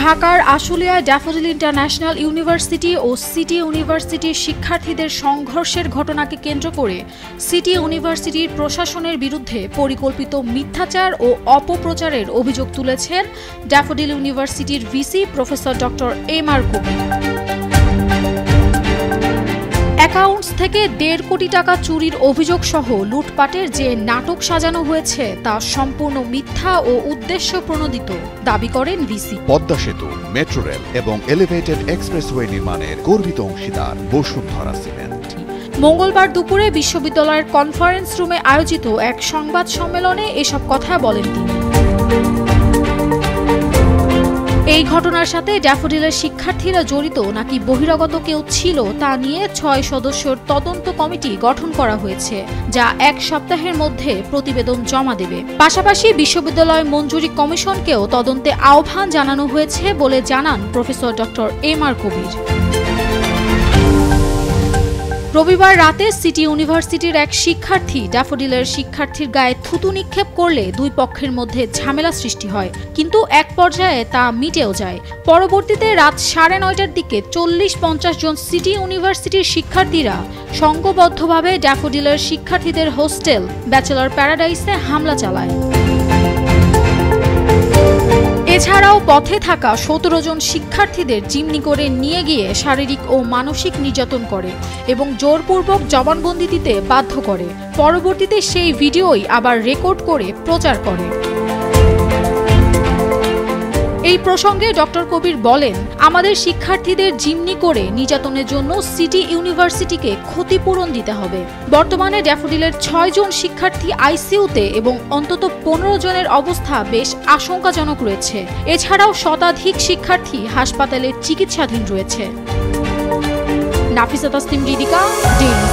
ঢাকার আশুলিয়ায় daffodil international university ও city ইউনিভার্সিটির শিক্ষার্থীদের সংঘর্ষের ঘটনাকে কেন্দ্র করে সিটি ইউনিভার্সিটির প্রশাসনের বিরুদ্ধে পরিকল্পিত মিথ্যাচার ও অপপ্রচারের অভিযোগ তুলেছেন ড্যাফোডিল ইউনিভার্সিটির ভিসি প্রফেসর ডক্টর এম.আর. কবির। অ্যাকাউন্টস থেকে 1.5 কোটি টাকা চুরির অভিযোগ সহ লুটপাটের যে নাটক সাজানো হয়েছে তা সম্পূর্ণ মিথ্যা ও উদ্দেশ্য প্রণোদিত দাবি করেন ভিসি। পদ্মা সেতু, মেট্রো রেল এবং এলিভেটেড এক্সপ্রেসওয়ে নির্মাণের গর্বিত অংশীদার বসুন্ধরা সিমেন্ট। মঙ্গলবার দুপুরে বিশ্ববিদ্যালয়ের কনফারেন্স রুমে আয়োজিত এক সংবাদ সম্মেলনে এসব কথা বলেন তিনি। এই ঘটনার সাথে ড্যাফোডিলের শিক্ষার্থীরা জড়িত নাকি বহিরাগত কেউ ছিল তা নিয়ে 6 সদস্যের তদন্ত কমিটি গঠন করা হয়েছে, যা 1 সপ্তাহের মধ্যে প্রতিবেদন জমা দেবে। পাশাপাশি বিশ্ববিদ্যালয় মঞ্জুরি কমিশনকেও তদন্তে আহ্বান জানানো হয়েছে বলে জানান প্রফেসর ডক্টর এম.আর. কবির। রবিবার রাতে সিটি ইউনিভার্সিটির এক শিক্ষার্থী ড্যাফোডিলের শিক্ষার্থীর গায়ে থুতু নিক্ষেপ করলে দুই পক্ষের মধ্যে ঝামেলা সৃষ্টি হয়, কিন্তু এক পর্যায়ে তা মিটেও যায়। পরবর্তীতে রাত 9:30টার দিকে 40-50 জন সিটি ইউনিভার্সিটির শিক্ষার্থীরা সংঘবদ্ধভাবে ড্যাফোডিলের শিক্ষার্থীদের হোস্টেল ব্যাচেলর প্যারাডাইসে হামলা চালায়। এছাড়াও পথে থাকা 17 জন শিক্ষার্থীদের জিম্মি করে নিয়ে গিয়ে শারীরিক ও মানসিক নির্যাতন করে এবং জোরপূর্বক জবানবন্দি দিতে বাধ্য করে। পরবর্তীতে সেই ভিডিওই আবার রেকর্ড করে প্রচার করে। এই প্রসঙ্গে ডক্টর কবির বলেন, আমাদের শিক্ষার্থীদের জিম্মি করে নির্যাতনের জন্য সিটি ইউনিভার্সিটিকে ক্ষতিপূরণ দিতে হবে। বর্তমানে ড্যাফোডিলের 6 জন শিক্ষার্থী আইসিইউতে এবং অন্তত 15 জনের অবস্থা বেশ আশঙ্কাজনক রয়েছে। এছাড়াও শতাধিক শিক্ষার্থী হাসপাতালে চিকিৎসাধীন রয়েছে। নাফিসা তাসলিম, রিদিকা, ডেইলি।